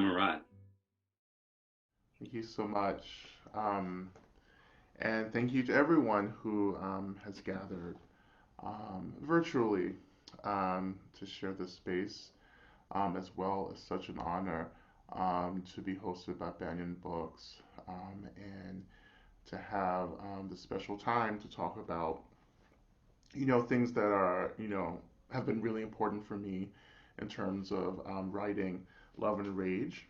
Lama Rod. Thank you so much. And thank you to everyone who has gathered virtually to share this space, as well. It's such an honor to be hosted by Banyen Books and to have the special time to talk about, things that are, have been really important for me in terms of writing Love and Rage,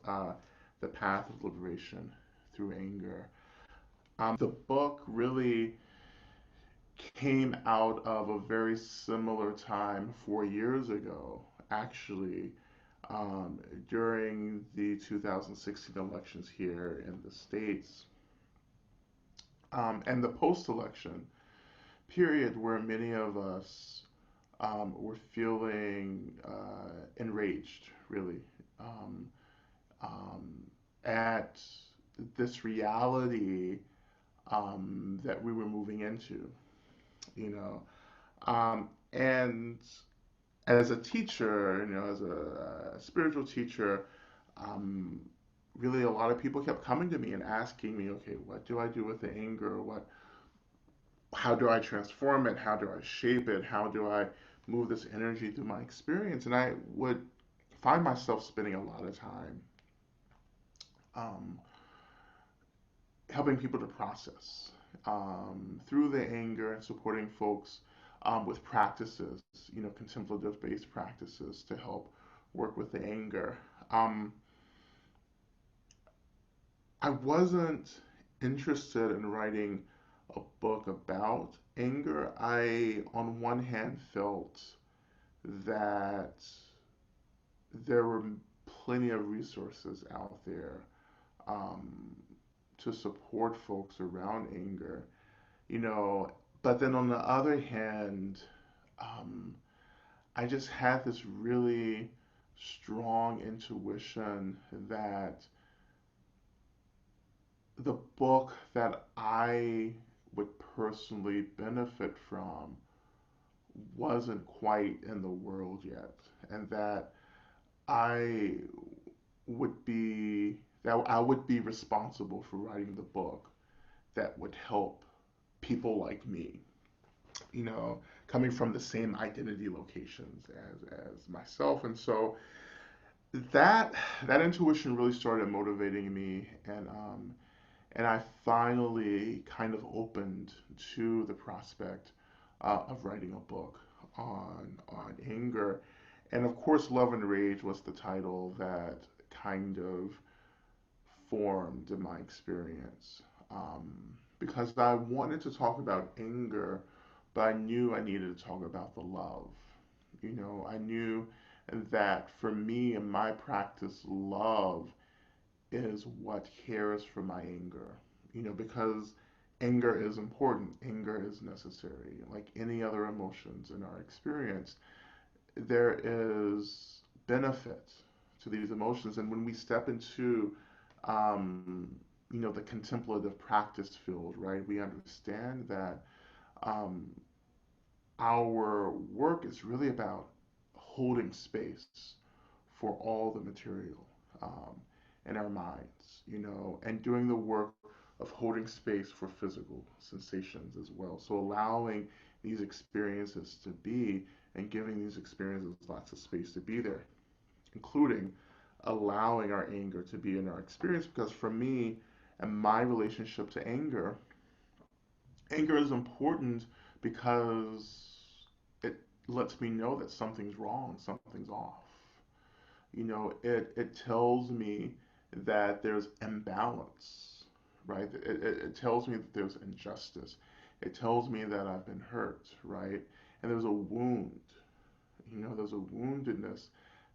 uh, The Path of Liberation Through Anger. The book really came out of a very similar time 4 years ago, actually, um, during the 2016 elections here in the States, and the post election period where many of us were feeling enraged, really, um, um, at this reality that we were moving into, you know. And as a teacher, as a spiritual teacher, um, really a lot of people kept coming to me and asking me, okay, what do I do with the anger? How do I transform it? How do I shape it? How do I move this energy through my experience? And I would find myself spending a lot of time um, helping people to process through the anger and supporting folks with practices, contemplative based practices to help work with the anger. Um, I wasn't interested in writing a book about anger. I, on one hand, felt that there were plenty of resources out there um, to support folks around anger, you know. But then on the other hand, um, I just had this really strong intuition that the book that I would personally benefit from wasn't quite in the world yet, and that I I would be responsible for writing the book that would help people like me, coming from the same identity locations as myself. And so that that intuition really started motivating me, and I finally kind of opened to the prospect of writing a book on anger. And of course, Love and Rage was the title that kind of formed in my experience. Um, because I wanted to talk about anger, but I knew I needed to talk about the love. I knew that for me in my practice, love is what cares for my anger. Because anger is important, anger is necessary. Like any other emotions in our experience, there is benefit to these emotions. And when we step into, um, the contemplative practice field, right, we understand that um, our work is really about holding space for all the material in our minds, and doing the work of holding space for physical sensations as well. So allowing these experiences to be and giving these experiences lots of space to be there, including allowing our anger to be in our experience. Because for me and my relationship to anger, anger is important because it lets me know that something's wrong, something's off. It tells me that there's imbalance, right? It tells me that there's injustice. It tells me that I've been hurt, right? And there's a wound, there's a woundedness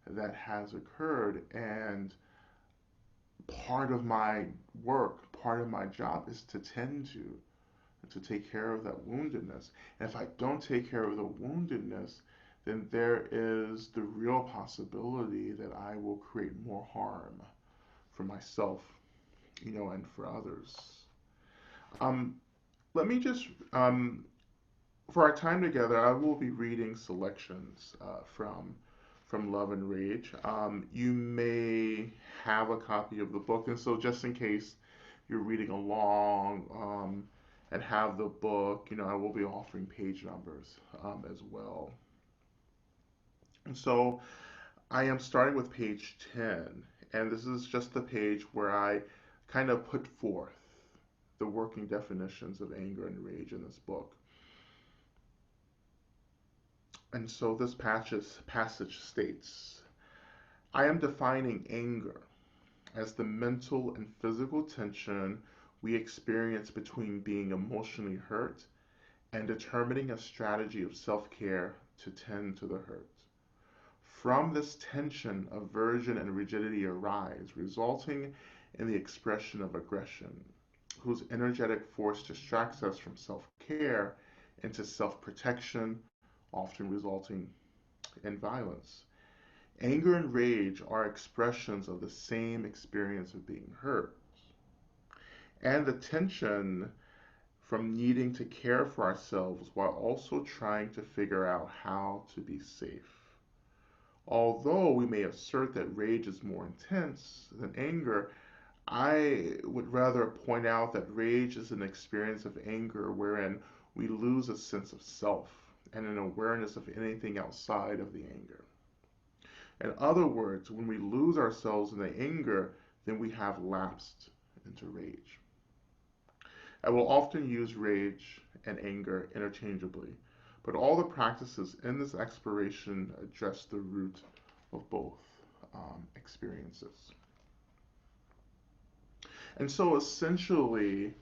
that has occurred. And part of my work, part of my job is to tend to take care of that woundedness. And if I don't take care of the woundedness, then there is the real possibility that I will create more harm for myself, and for others. Um, Let me just, for our time together, I will be reading selections from from Love and Rage. You may have a copy of the book, and so just in case you're reading along and have the book, I will be offering page numbers as well. And so I am starting with page 10, and this is just the page where I kind of put forth the working definitions of anger and rage in this book. And so this passage states, I am defining anger as the mental and physical tension we experience between being emotionally hurt and determining a strategy of self-care to tend to the hurt. From this tension, aversion and rigidity arise, resulting in the expression of aggression, whose energetic force distracts us from self-care into self-protection, often resulting in violence. Anger and rage are expressions of the same experience of being hurt. And the tension from needing to care for ourselves while also trying to figure out how to be safe. Although we may assert that rage is more intense than anger, I would rather point out that rage is an experience of anger wherein we lose a sense of self and an awareness of anything outside of the anger. In other words, when we lose ourselves in the anger, then we have lapsed into rage. I will often use rage and anger interchangeably, but all the practices in this exploration address the root of both experiences. And so essentially,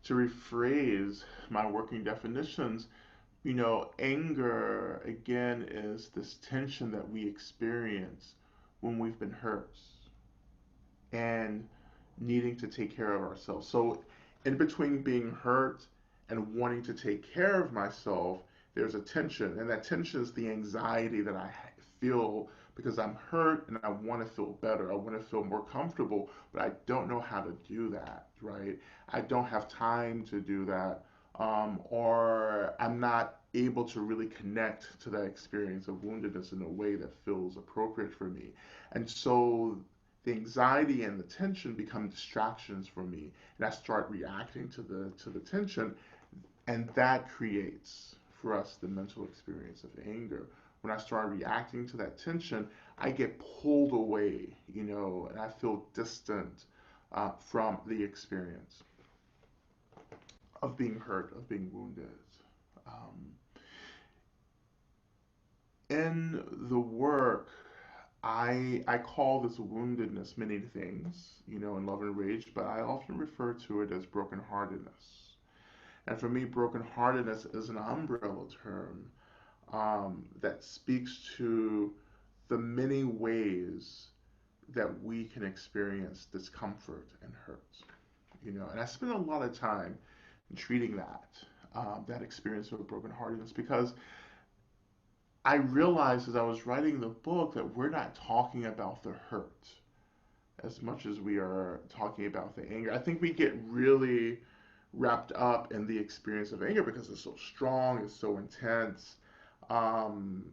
to rephrase my working definitions, anger again is this tension that we experience when we've been hurt and needing to take care of ourselves. So, in between being hurt and wanting to take care of myself, there's a tension, and that tension is the anxiety that I feel because I'm hurt and I want to feel better. I want to feel more comfortable, but I don't know how to do that, right? I don't have time to do that, or I'm not able to really connect to that experience of woundedness in a way that feels appropriate for me. And so the anxiety and the tension become distractions for me, and I start reacting to the tension, and that creates for us the mental experience of anger. When I start reacting to that tension, I get pulled away, and I feel distant from the experience of being hurt, of being wounded. Um, in the work, I call this woundedness many things, in Love and Rage, but I often refer to it as brokenheartedness. And for me, brokenheartedness is an umbrella term that speaks to the many ways that we can experience discomfort and hurt. And I spend a lot of time in treating that experience of brokenheartedness because I realized as I was writing the book that we're not talking about the hurt as much as we are talking about the anger. I think we get really wrapped up in the experience of anger because it's so strong, it's so intense, um,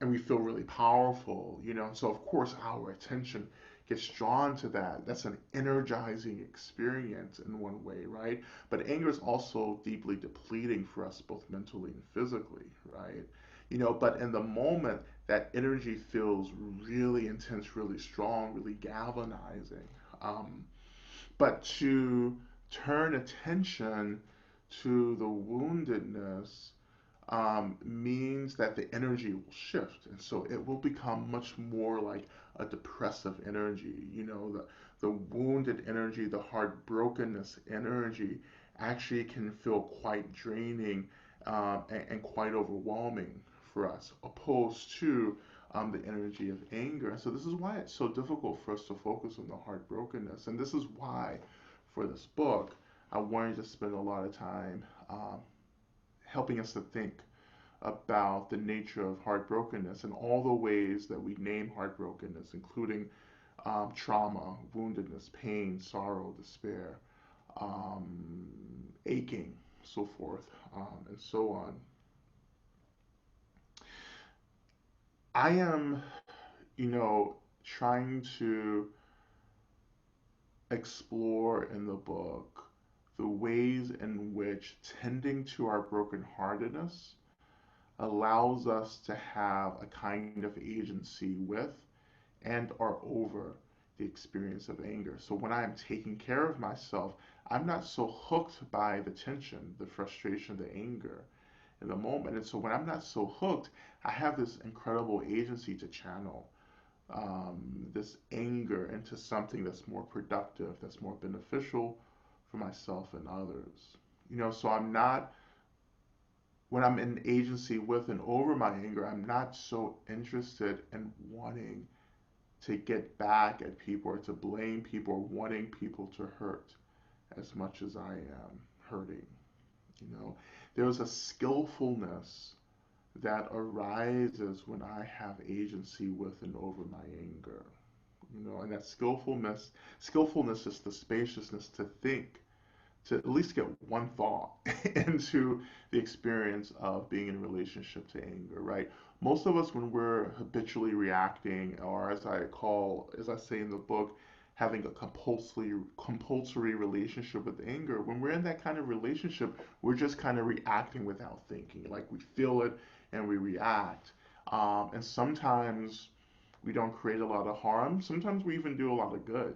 and we feel really powerful, And so, of course, our attention gets drawn to that. That's an energizing experience in one way, right? But anger is also deeply depleting for us, both mentally and physically, right? But in the moment, that energy feels really intense, really strong, really galvanizing. Um, but to turn attention to the woundedness means that the energy will shift. And so it will become much more like a depressive energy. The wounded energy, the heartbrokenness energy actually can feel quite draining and quite overwhelming for us, opposed to the energy of anger. So this is why it's so difficult for us to focus on the heartbrokenness. And this is why, for this book, I wanted to spend a lot of time helping us to think about the nature of heartbrokenness and all the ways that we name heartbrokenness, including trauma, woundedness, pain, sorrow, despair, um, aching, so forth, and so on. I am trying to explore in the book the ways in which tending to our brokenheartedness allows us to have a kind of agency with and or over the experience of anger. So when I'm taking care of myself, I'm not so hooked by the tension, the frustration, the anger in the moment. And so when I'm not so hooked, I have this incredible agency to channel this anger into something that's more productive, that's more beneficial for myself and others. So I'm not, when I'm in agency with and over my anger, I'm not so interested in wanting to get back at people or to blame people or wanting people to hurt as much as I am hurting. There's a skillfulness that arises when I have agency with and over my anger. And that skillfulness is the spaciousness to think, to at least get one thought into the experience of being in a relationship to anger, right? Most of us, when we're habitually reacting, or as I say in the book, having a compulsory relationship with anger, when we're in that kind of relationship, we're just kind of reacting without thinking. Like we feel it and we react. And sometimes we don't create a lot of harm. Sometimes we even do a lot of good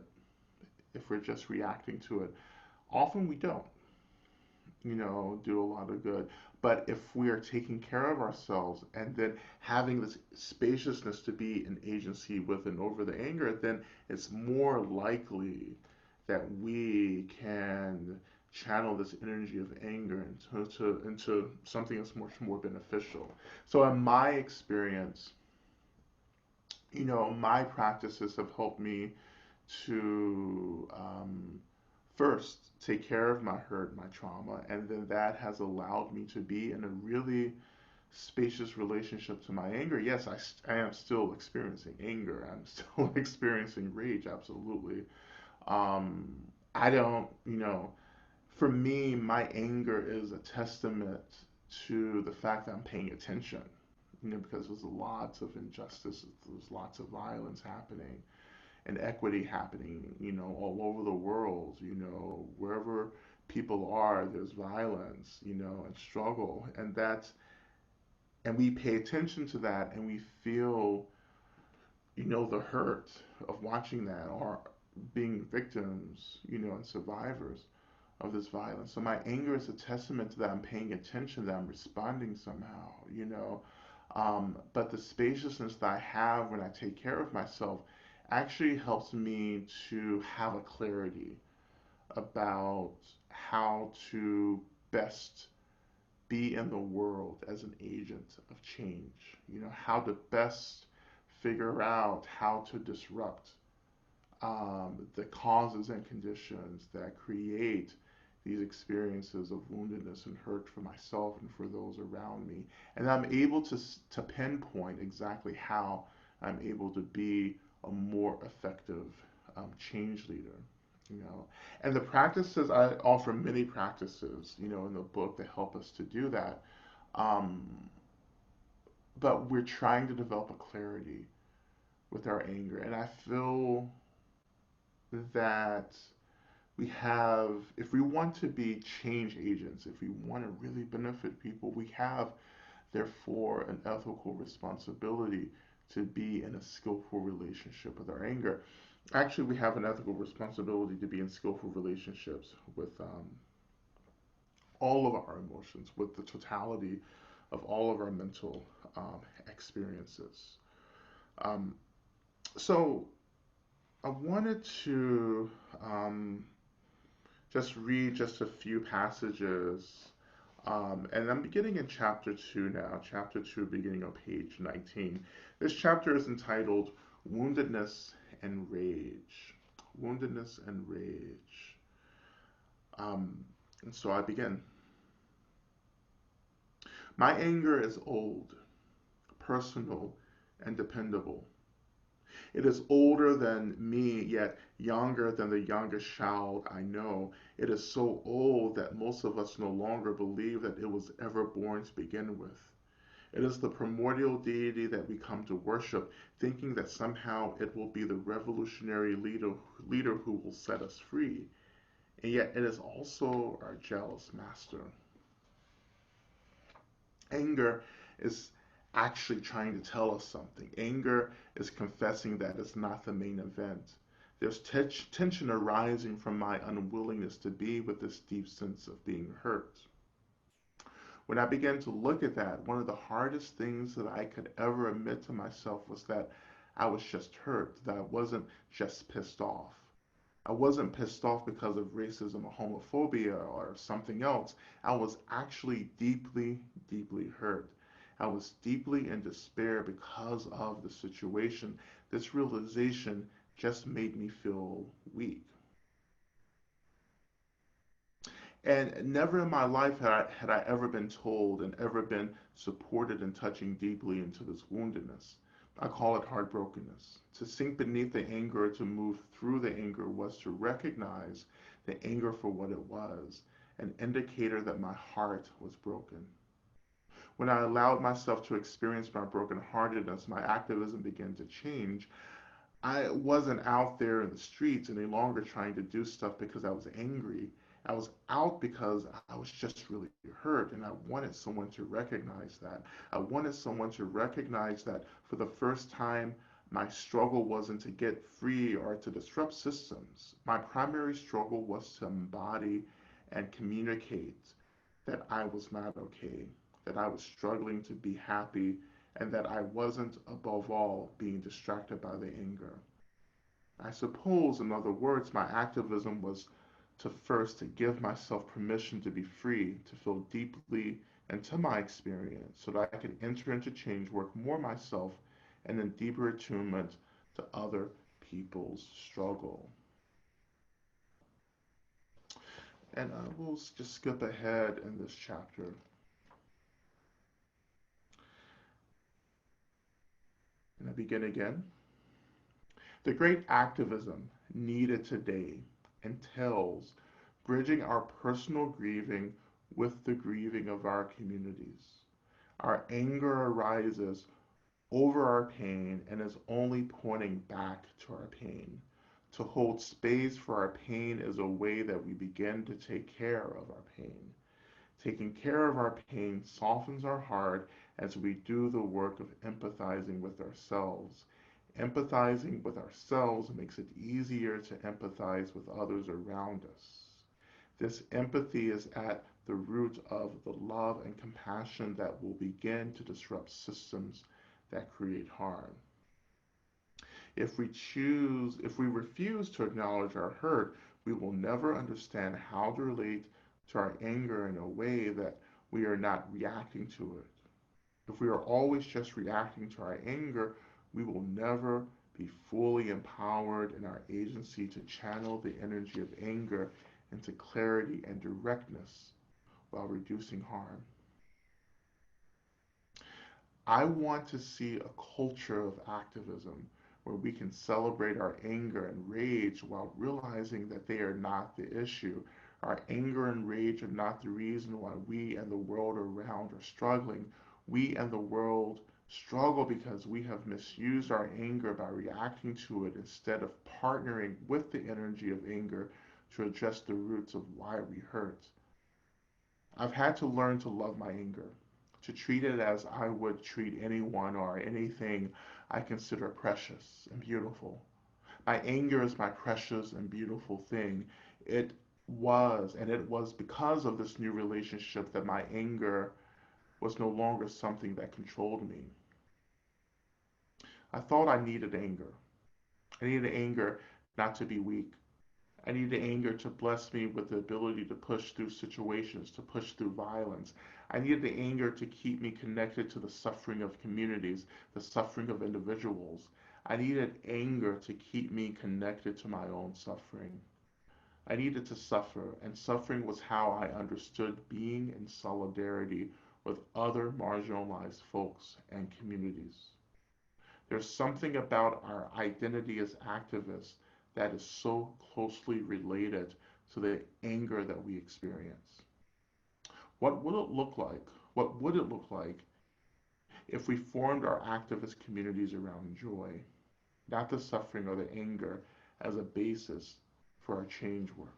if we're just reacting to it. Often we don't, do a lot of good. But if we are taking care of ourselves and then having this spaciousness to be an agency with and over the anger, then it's more likely that we can channel this energy of anger into something that's much more beneficial. So in my experience, my practices have helped me to first take care of my hurt, my trauma, and then that has allowed me to be in a really spacious relationship to my anger. Yes, I am still experiencing anger. I'm still experiencing rage, absolutely. Um, I don't, for me, my anger is a testament to the fact that I'm paying attention, because there's lots of injustice, there's lots of violence happening and equity happening, all over the world, wherever people are, there's violence, and struggle. And we pay attention to that and we feel, the hurt of watching that or being victims, and survivors of this violence. So my anger is a testament to that. I'm paying attention, that I'm responding somehow, but the spaciousness that I have when I take care of myself actually helps me to have a clarity about how to best be in the world as an agent of change, how to best figure out how to disrupt the causes and conditions that create these experiences of woundedness and hurt for myself and for those around me. And I'm able to pinpoint exactly how I'm able to be a more effective change leader. You know, and the practices, I offer many practices, in the book that help us to do that. Um, but we're trying to develop a clarity with our anger, and I feel that we have, if we want to be change agents, if we want to really benefit people, we have, therefore, an ethical responsibility to be in a skillful relationship with our anger. Actually, we have an ethical responsibility to be in skillful relationships with all of our emotions, with the totality of all of our mental experiences. Um, so, I wanted to just read just a few passages. And I'm beginning in chapter 2 now, chapter 2, beginning on page 19. This chapter is entitled Woundedness and Rage. Woundedness and Rage. Um, and so I begin. My anger is old, personal, and dependable. It is older than me, yet younger than the youngest child I know. It is so old that most of us no longer believe that it was ever born to begin with. It is the primordial deity that we come to worship, thinking that somehow it will be the revolutionary leader who will set us free. And yet it is also our jealous master. Anger is actually trying to tell us something. Anger is confessing that it's not the main event. There's tension arising from my unwillingness to be with this deep sense of being hurt. When I began to look at that, one of the hardest things that I could ever admit to myself was that I was just hurt, that I wasn't just pissed off. I wasn't pissed off because of racism or homophobia or something else. I was actually deeply, deeply hurt. I was deeply in despair because of the situation. This realization just made me feel weak. And never in my life had I ever been told and ever been supported in touching deeply into this woundedness. I call it heartbrokenness. To sink beneath the anger, to move through the anger, was to recognize the anger for what it was, an indicator that my heart was broken. When I allowed myself to experience my brokenheartedness, my activism began to change. I wasn't out there in the streets any longer trying to do stuff because I was angry. I was out because I was just really hurt, and I wanted someone to recognize that. I wanted someone to recognize that for the first time, my struggle wasn't to get free or to disrupt systems. My primary struggle was to embody and communicate that I was not okay, that I was struggling to be happy, and that I wasn't, above all, being distracted by the anger. I suppose, in other words, my activism was to first to give myself permission to be free, to feel deeply into my experience so that I could enter into change, work more myself, and in deeper attunement to other people's struggle. And I will just skip ahead in this chapter. And I begin again. The great activism needed today entails bridging our personal grieving with the grieving of our communities. Our anger arises over our pain and is only pointing back to our pain. To hold space for our pain is a way that we begin to take care of our pain. Taking care of our pain softens our heart as we do the work of empathizing with ourselves. Empathizing with ourselves makes it easier to empathize with others around us. This empathy is at the root of the love and compassion that will begin to disrupt systems that create harm. If we refuse to acknowledge our hurt, we will never understand how to relate to our anger in a way that we are not reacting to it. If we are always just reacting to our anger, we will never be fully empowered in our agency to channel the energy of anger into clarity and directness while reducing harm. I want to see a culture of activism where we can celebrate our anger and rage while realizing that they are not the issue. Our anger and rage are not the reason why we and the world around are struggling. We and the world struggle because we have misused our anger by reacting to it instead of partnering with the energy of anger to address the roots of why we hurt. I've had to learn to love my anger, to treat it as I would treat anyone or anything I consider precious and beautiful. My anger is my precious and beautiful thing. It was because of this new relationship that my anger was no longer something that controlled me. I thought I needed anger. I needed anger not to be weak. I needed anger to bless me with the ability to push through situations, to push through violence. I needed the anger to keep me connected to the suffering of communities, the suffering of individuals. I needed anger to keep me connected to my own suffering. I needed to suffer, and suffering was how I understood being in solidarity with other marginalized folks and communities. There's something about our identity as activists that is so closely related to the anger that we experience. What would it look like? What would it look like if we formed our activist communities around joy, not the suffering or the anger, as a basis for our change work.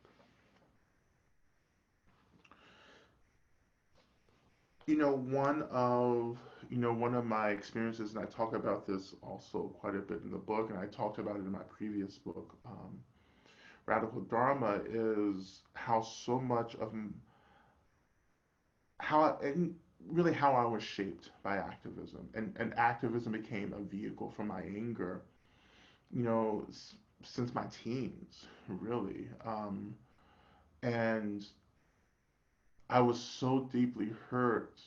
You know, one of my experiences, and I talk about this also quite a bit in the book, and I talked about it in my previous book, Radical Dharma, is how so much of how and really how I was shaped by activism, and activism became a vehicle for my anger, you know, since my teens, really, and I was so deeply hurt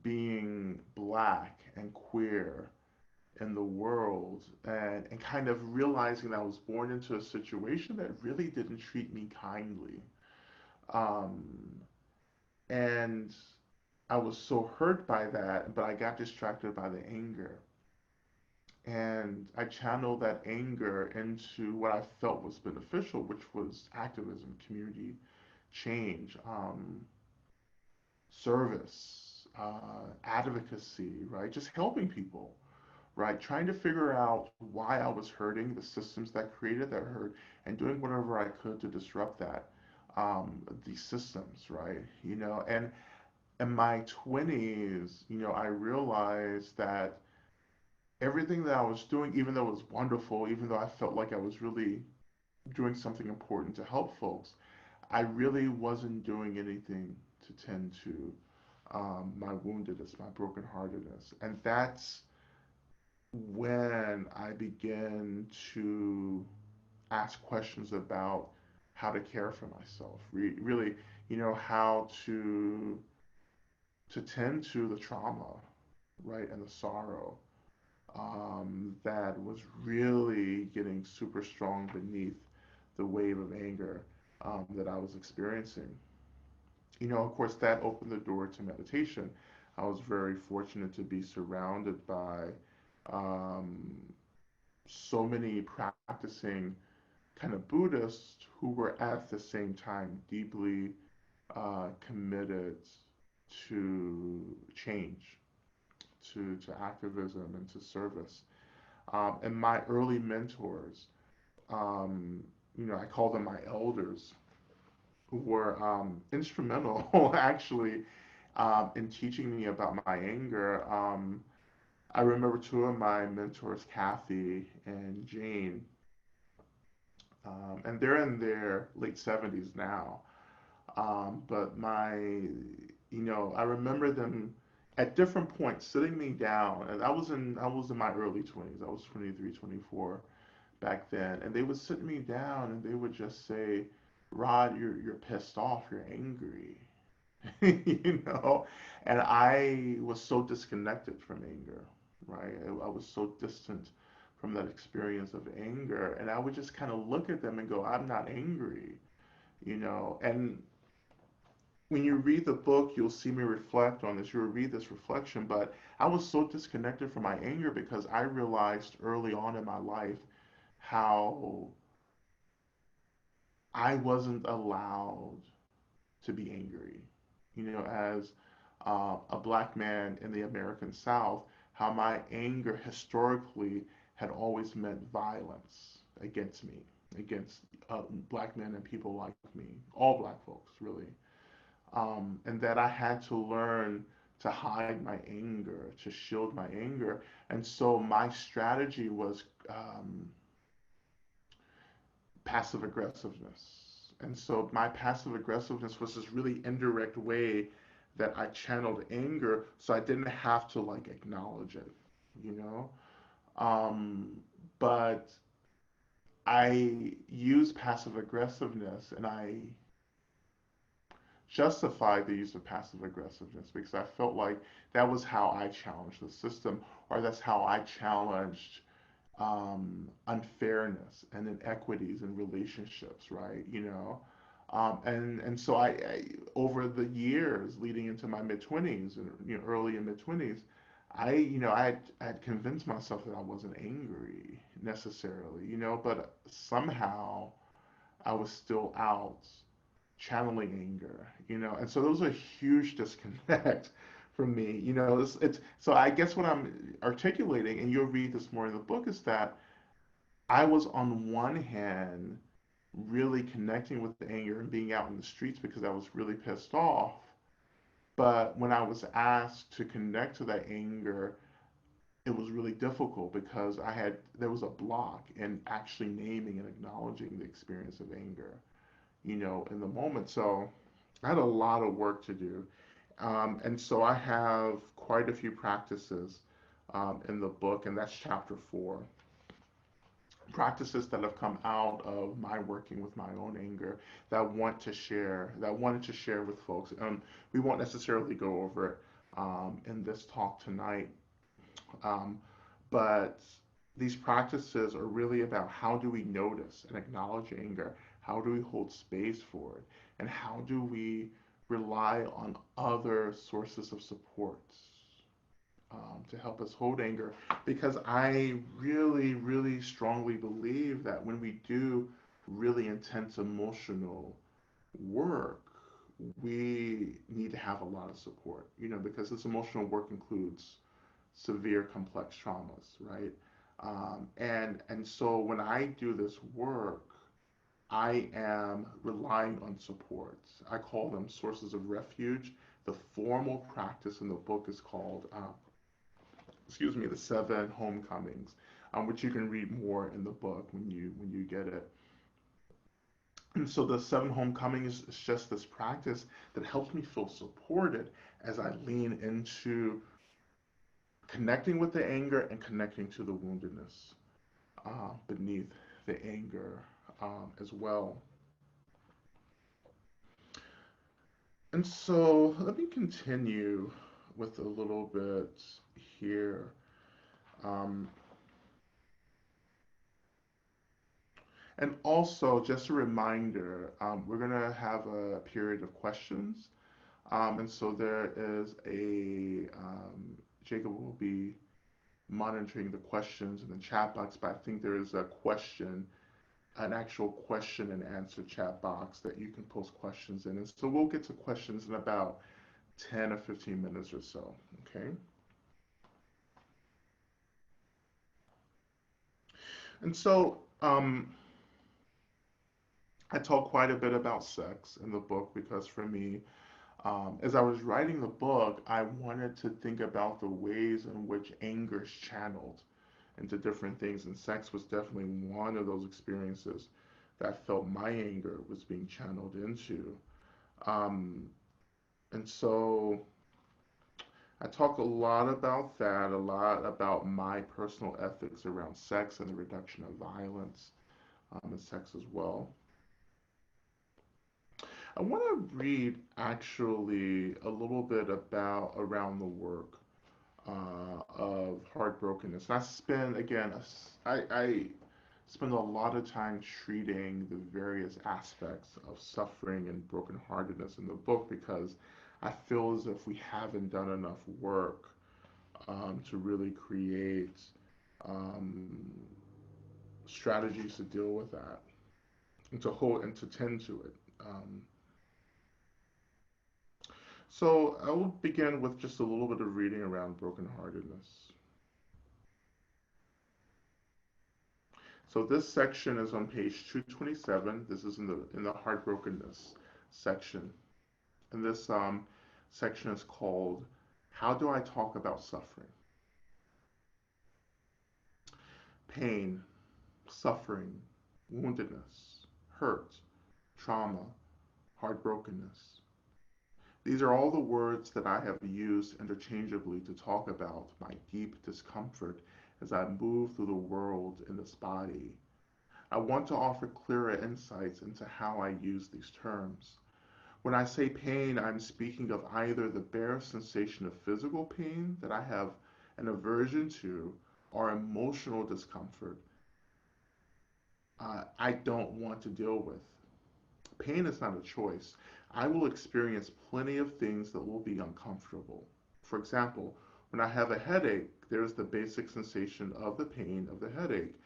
being black and queer in the world, and kind of realizing that I was born into a situation that really didn't treat me kindly. Um, and I was so hurt by that, but I got distracted by the anger. And I channeled that anger into what I felt was beneficial, which was activism, community change, service, advocacy, right? Just helping people, right? Trying to figure out why I was hurting, the systems that created that hurt, and doing whatever I could to disrupt that, these systems, right? And in my 20s, I realized that everything that I was doing, even though it was wonderful, even though I felt like I was really doing something important to help folks, I really wasn't doing anything to tend to my woundedness, my brokenheartedness. And that's when I began to ask questions about how to care for myself, really, how to tend to the trauma, right, and the sorrow that was really getting super strong beneath the wave of anger that I was experiencing. Of course, that opened the door to meditation. I was very fortunate to be surrounded by um, so many practicing kind of Buddhists who were at the same time deeply committed to change, to activism, and to service. And my early mentors, um, I call them my elders, who were instrumental actually in teaching me about my anger. I remember two of my mentors, Kathy and Jane, and they're in their late 70s now. But I remember them at different points sitting me down, and I was in my early 20s. I was 23, 24 back then, and they would sit me down and they would just say, "Rod, you're pissed off, you're angry," you know, and I was so disconnected from anger, right? I was so distant from that experience of anger, and I would just kind of look at them and go, "I'm not angry," and when you read the book, you'll see me reflect on this. You'll read this reflection, but I was so disconnected from my anger because I realized early on in my life how I wasn't allowed to be angry. As a black man in the American South, how my anger historically had always meant violence against me, against black men and people like me, all black folks, really. And that I had to learn to hide my anger, to shield my anger. And so my strategy was passive aggressiveness. And so my passive aggressiveness was this really indirect way that I channeled anger so I didn't have to like acknowledge it, you know? Um, but I use passive aggressiveness and I justify the use of passive aggressiveness because I felt like that was how I challenged the system, or that's how I challenged unfairness and inequities in relationships, right? And so over the years leading into my mid twenties and early and mid twenties, I had convinced myself that I wasn't angry necessarily, but somehow I was still out channeling anger, and so there was a huge disconnect from me. It's so I guess what I'm articulating, and you'll read this more in the book, is that I was on one hand really connecting with the anger and being out in the streets because I was really pissed off. But when I was asked to connect to that anger, it was really difficult because there was a block in actually naming and acknowledging the experience of anger, in the moment. So I had a lot of work to do. And so I have quite a few practices in the book, and that's chapter 4. Practices that have come out of my working with my own anger that wanted to share with folks. We won't necessarily go over it in this talk tonight, um, but these practices are really about how do we notice and acknowledge anger, how do we hold space for it, and how do we rely on other sources of support to help us hold anger. Because I really, really strongly believe that when we do really intense emotional work, we need to have a lot of support, because this emotional work includes severe complex traumas, right? And so when I do this work, I am relying on supports. I call them sources of refuge. The formal practice in the book is called, the 7 homecomings, which you can read more in the book when you get it. And so the 7 homecomings is just this practice that helps me feel supported as I lean into connecting with the anger and connecting to the woundedness beneath the anger as well. And so let me continue with a little bit here. Um, and also, just a reminder, we're going to have a period of questions. And so there is Jacob will be monitoring the questions in the chat box, but I think there is an actual question and answer chat box that you can post questions in. And so we'll get to questions in about 10 or 15 minutes or so, okay? And so I talk quite a bit about sex in the book because for me, as I was writing the book, I wanted to think about the ways in which anger is channeled into different things, and sex was definitely one of those experiences that I felt my anger was being channeled into. Um, and so I talk a lot about that, a lot about my personal ethics around sex and the reduction of violence in sex as well. I want to read actually a little bit about around the work of heartbrokenness. And I spend again, I spend a lot of time treating the various aspects of suffering and brokenheartedness in the book because I feel as if we haven't done enough work to really create um, strategies to deal with that and to hold and to tend to it. So I will begin with just a little bit of reading around brokenheartedness. So this section is on page 227. This is in the heartbrokenness section. And this section is called "How Do I Talk About Suffering?" Pain, suffering, woundedness, hurt, trauma, heartbrokenness. These are all the words that I have used interchangeably to talk about my deep discomfort as I move through the world in this body. I want to offer clearer insights into how I use these terms. When I say pain, I'm speaking of either the bare sensation of physical pain that I have an aversion to or emotional discomfort I don't want to deal with. Pain is not a choice. I will experience plenty of things that will be uncomfortable. For example, when I have a headache, there's the basic sensation of the pain of the headache.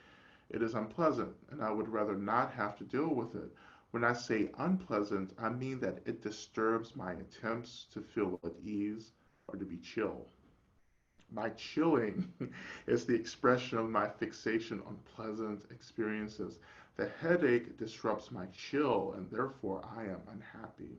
It is unpleasant, and I would rather not have to deal with it. When I say unpleasant, I mean that it disturbs my attempts to feel at ease, or to be chill. My chilling is the expression of my fixation on pleasant experiences. The headache disrupts my chill, and therefore I am unhappy.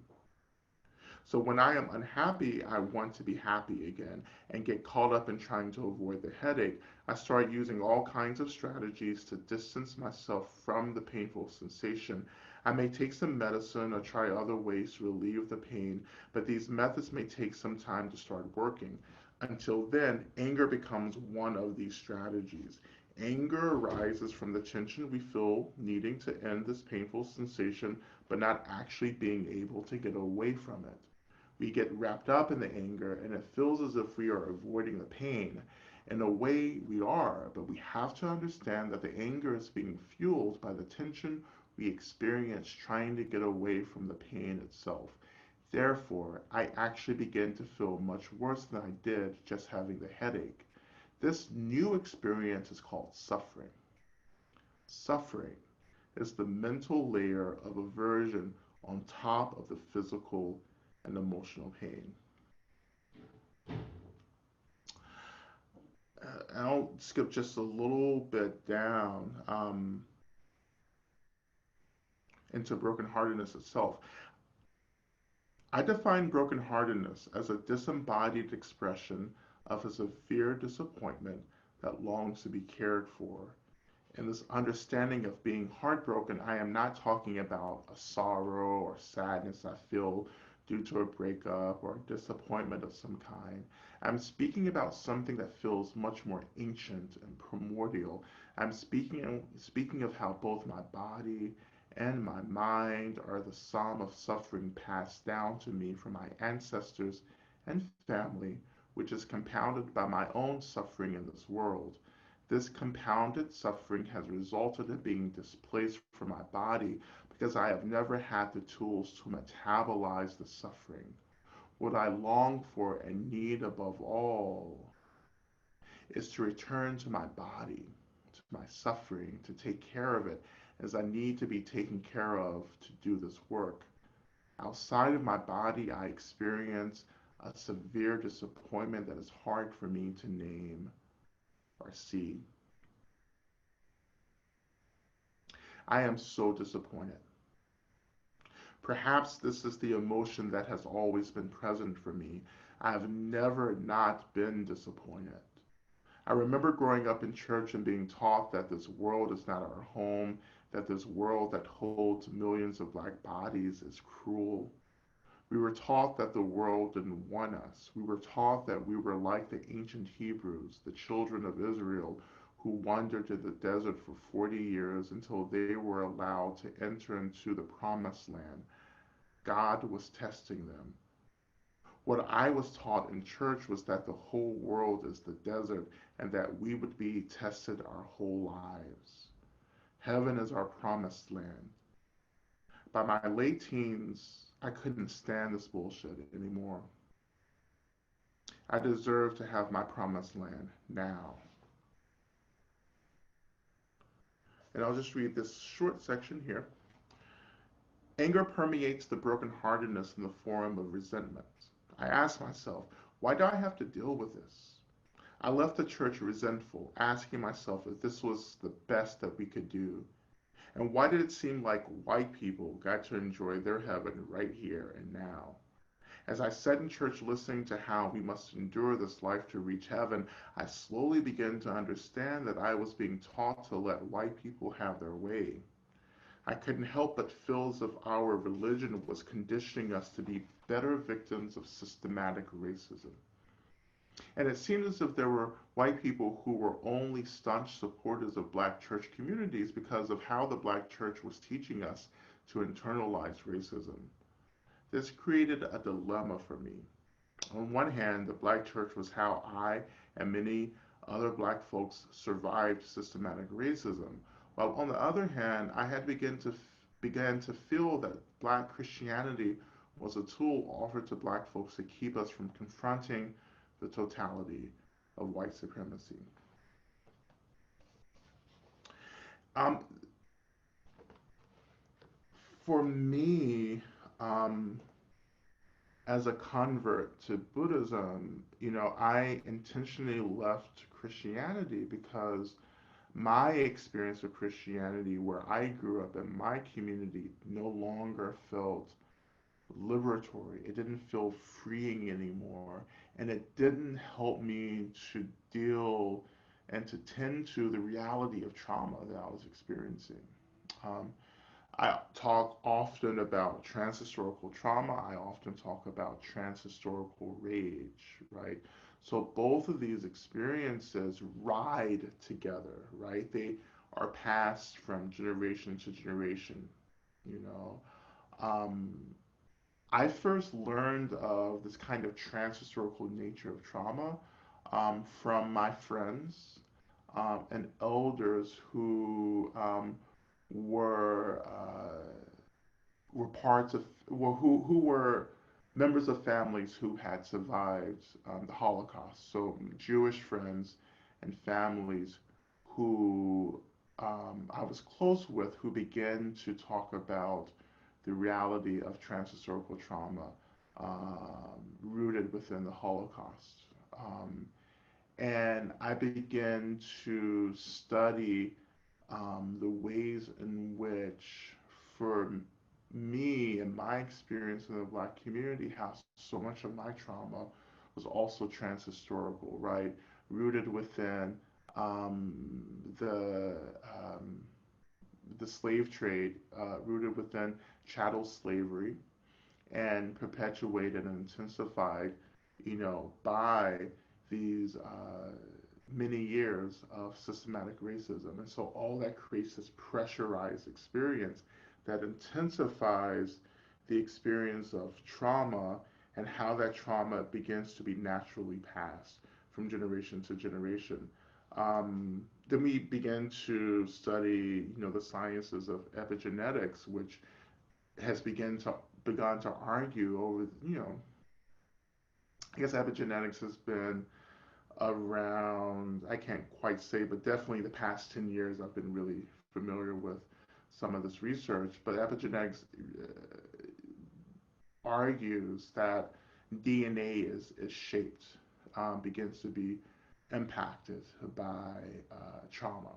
So when I am unhappy, I want to be happy again and get caught up in trying to avoid the headache. I start using all kinds of strategies to distance myself from the painful sensation. I may take some medicine or try other ways to relieve the pain, but these methods may take some time to start working. Until then, anger becomes one of these strategies. Anger arises from the tension we feel needing to end this painful sensation, but not actually being able to get away from it. We get wrapped up in the anger, and it feels as if we are avoiding the pain. In a way, we are, but we have to understand that the anger is being fueled by the tension we experience trying to get away from the pain itself. Therefore, I actually begin to feel much worse than I did just having the headache. This new experience is called suffering. Suffering is the mental layer of aversion on top of the physical and emotional pain. I'll skip just a little bit down into brokenheartedness itself. I define brokenheartedness as a disembodied expression of a severe disappointment that longs to be cared for. In this understanding of being heartbroken, I am not talking about a sorrow or sadness I feel due to a breakup or a disappointment of some kind. I'm speaking about something that feels much more ancient and primordial. I'm speaking of how both my body and my mind are the sum of suffering passed down to me from my ancestors and family, which is compounded by my own suffering in this world. This compounded suffering has resulted in being displaced from my body because I have never had the tools to metabolize the suffering. What I long for and need above all is to return to my body, to my suffering, to take care of it as I need to be taken care of to do this work. Outside of my body, I experience a severe disappointment that is hard for me to name or see. I am so disappointed. Perhaps this is the emotion that has always been present for me. I have never not been disappointed. I remember growing up in church and being taught that this world is not our home, that this world that holds millions of black bodies is cruel. We were taught that the world didn't want us. We were taught that we were like the ancient Hebrews, the children of Israel, who wandered in the desert for 40 years until they were allowed to enter into the promised land. God was testing them. What I was taught in church was that the whole world is the desert and that we would be tested our whole lives. Heaven is our promised land. By my late teens, I couldn't stand this bullshit anymore. I deserve to have my promised land now. And I'll just read this short section here. Anger permeates the brokenheartedness in the form of resentment. I ask myself, why do I have to deal with this? I left the church resentful, asking myself if this was the best that we could do. And why did it seem like white people got to enjoy their heaven right here and now? As I sat in church listening to how we must endure this life to reach heaven, I slowly began to understand that I was being taught to let white people have their way. I couldn't help but feel as if our religion was conditioning us to be better victims of systematic racism. And it seemed as if there were white people who were only staunch supporters of black church communities because of how the black church was teaching us to internalize racism. This created a dilemma for me. On one hand, the black church was how I and many other black folks survived systematic racism, while on the other hand, I had began to feel that black Christianity was a tool offered to black folks to keep us from confronting the totality of white supremacy. Um, for me, um, as a convert to Buddhism, I intentionally left Christianity because my experience with Christianity, where I grew up in my community, no longer felt liberatory. It didn't feel freeing anymore. And it didn't help me to deal and to tend to the reality of trauma that I was experiencing. Um, I talk often about transhistorical trauma. I often talk about transhistorical rage, right? So both of these experiences ride together, right? They are passed from generation to generation, you know. Um, I first learned of this kind of transhistorical nature of trauma from my friends and elders who were were parts of who were members of families who had survived the Holocaust. So Jewish friends and families who I was close with who began to talk about the reality of transhistorical trauma rooted within the Holocaust. And I began to study the ways in which, for me and my experience in the Black community, how so much of my trauma was also transhistorical, right? Rooted within um, the um, the slave trade, rooted within chattel slavery, and perpetuated and intensified, by these many years of systematic racism. And so all that creates this pressurized experience that intensifies the experience of trauma and how that trauma begins to be naturally passed from generation to generation. Then we begin to study, the sciences of epigenetics, which has begun to argue over, I guess epigenetics has been around, I can't quite say, but definitely the past 10 years I've been really familiar with some of this research. But epigenetics argues that DNA is shaped, begins to be impacted by trauma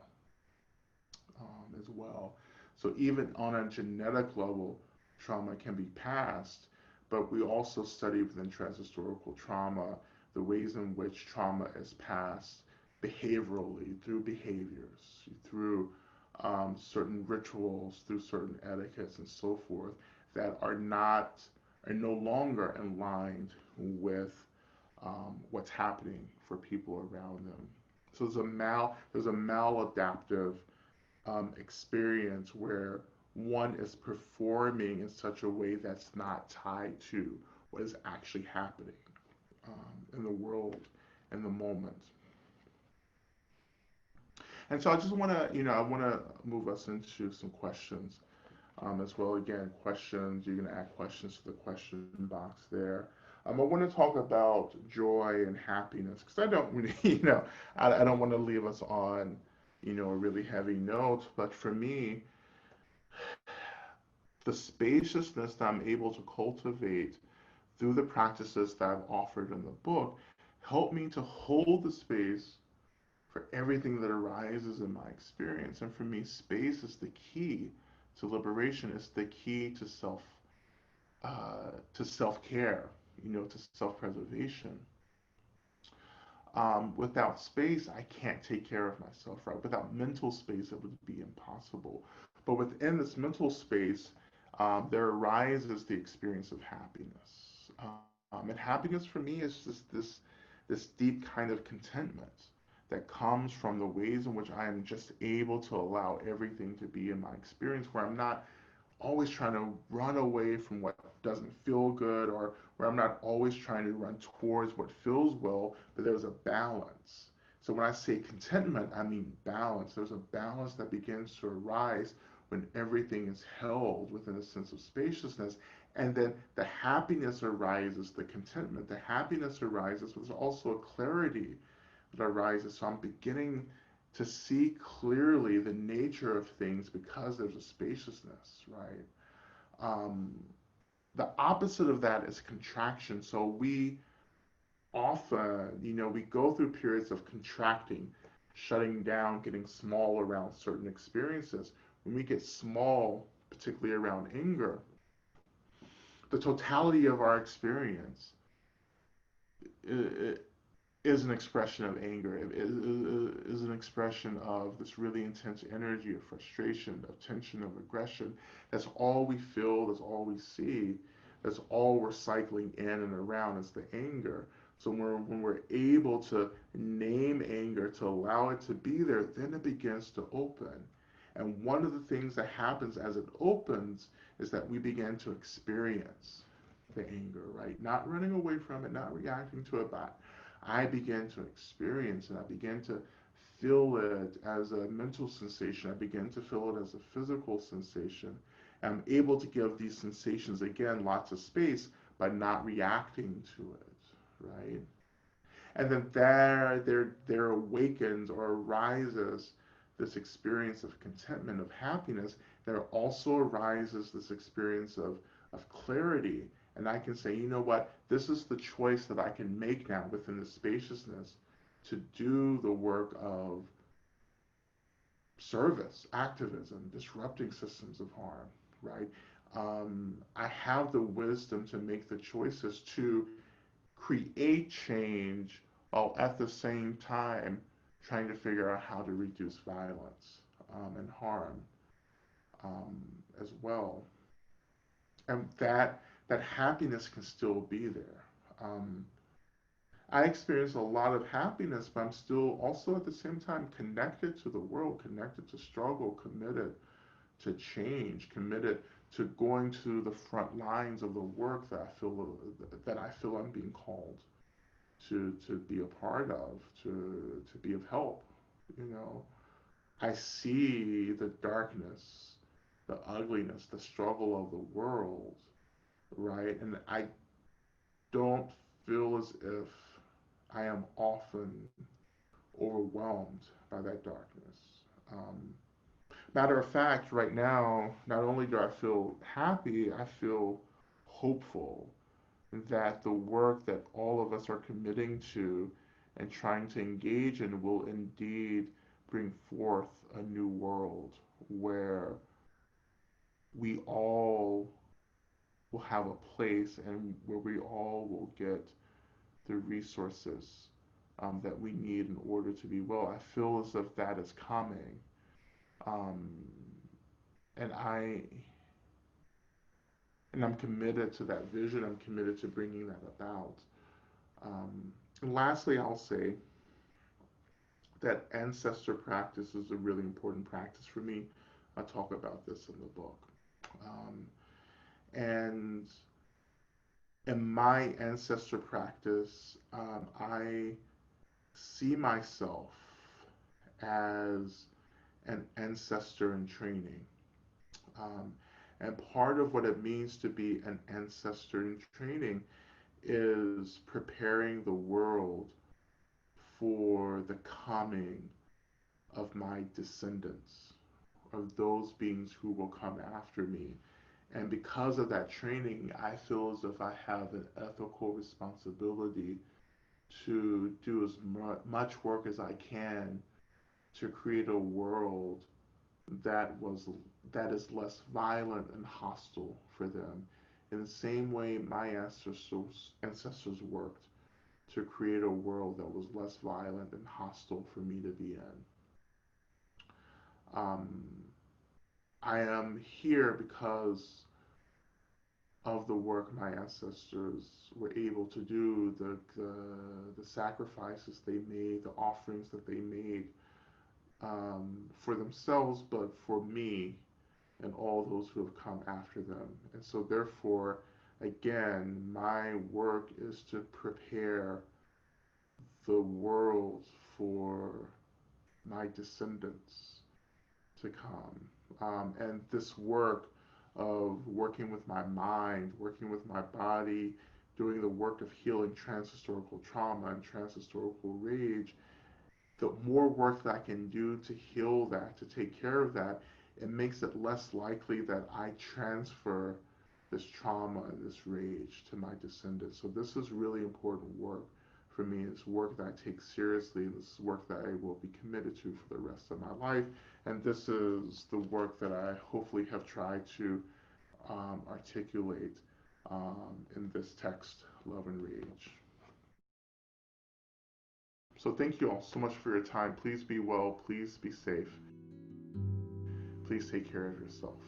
as well. So even on a genetic level, trauma can be passed, but we also study within transhistorical trauma the ways in which trauma is passed behaviorally through behaviors, through certain rituals, through certain etiquettes, and so forth that are no longer aligned with what's happening for people around them. So there's a maladaptive experience where one is performing in such a way that's not tied to what is actually happening in the world in the moment. And so I just want to, I want to move us into some questions as well. Again, questions, you're going to add questions to the question box there. I want to talk about joy and happiness because I don't really, I don't want to leave us on, a really heavy note. But for me, the spaciousness that I'm able to cultivate through the practices that I've offered in the book help me to hold the space for everything that arises in my experience. And for me, space is the key to liberation. It's the key to self care, to self preservation. Without space, I can't take care of myself, right? Without mental space, it would be impossible. But within this mental space, there arises the experience of happiness. And happiness for me is just this deep kind of contentment that comes from the ways in which I am just able to allow everything to be in my experience, where I'm not always trying to run away from what doesn't feel good, or where I'm not always trying to run towards what feels well, but there's a balance. So when I say contentment, I mean balance. There's a balance that begins to arise when everything is held within a sense of spaciousness. And then the happiness arises, the contentment, the happiness arises, but there's also a clarity that arises. So I'm beginning to see clearly the nature of things because there's a spaciousness, right? Um, the opposite of that is contraction. So we often, we go through periods of contracting, shutting down, getting small around certain experiences. When we get small, particularly around anger, the totality of our experience is an expression of anger. It is an expression of this really intense energy of frustration, of tension, of aggression. That's all we feel, that's all we see, that's all we're cycling in and around is the anger. So when we're able to name anger, to allow it to be there, then it begins to open. And one of the things that happens as it opens is that we begin to experience the anger, right? Not running away from it, not reacting to it, but I begin to experience and I begin to feel it as a mental sensation. I begin to feel it as a physical sensation. I'm able to give these sensations, again, lots of space by not reacting to it, right? And then there awakens or arises this experience of contentment, of happiness. There also arises this experience of clarity. And I can say, you know what, this is the choice that I can make now within the spaciousness to do the work of service, activism, disrupting systems of harm, right? I have the wisdom to make the choices to create change while at the same time trying to figure out how to reduce violence and harm um, as well. And that happiness can still be there. Um, I experience a lot of happiness, but I'm still also at the same time connected to the world, connected to struggle, committed to change, committed to going to the front lines of the work that I feel I'm being called to be a part of, to be of help. You know, I see the darkness, the ugliness, the struggle of the world, right? And I don't feel as if I am often overwhelmed by that darkness. Um, Matter of fact, right now, not only do I feel happy, I feel hopeful that the work that all of us are committing to and trying to engage in will indeed bring forth a new world where we all will have a place and where we all will get the resources that we need in order to be well. I feel as if that is coming. Um, and I and I'm committed to that vision. I'm committed to bringing that about. And lastly, I'll say that ancestor practice is a really important practice for me. I talk about this in the book. Um, and in my ancestor practice, I see myself as an ancestor in training. Um, and part of what it means to be an ancestor in training is preparing the world for the coming of my descendants, of those beings who will come after me. And because of that training, I feel as if I have an ethical responsibility to do as much work as I can to create a world that was that is less violent and hostile for them. In the same way my ancestors worked to create a world that was less violent and hostile for me to be in. Um, I am here because of the work my ancestors were able to do, the sacrifices they made, the offerings that they made for themselves, but for me and all those who have come after them. And so, therefore, again, my work is to prepare the world for my descendants to come. And this work of working with my mind, working with my body, doing the work of healing transhistorical trauma and transhistorical rage, the more work that I can do to heal that, to take care of that, it makes it less likely that I transfer this trauma and this rage to my descendants. So this is really important work for me. It's work that I take seriously. This is work that I will be committed to for the rest of my life. And this is the work that I hopefully have tried to articulate in this text, Love and Rage. So thank you all so much for your time. Please be well. Please be safe. Please take care of yourself.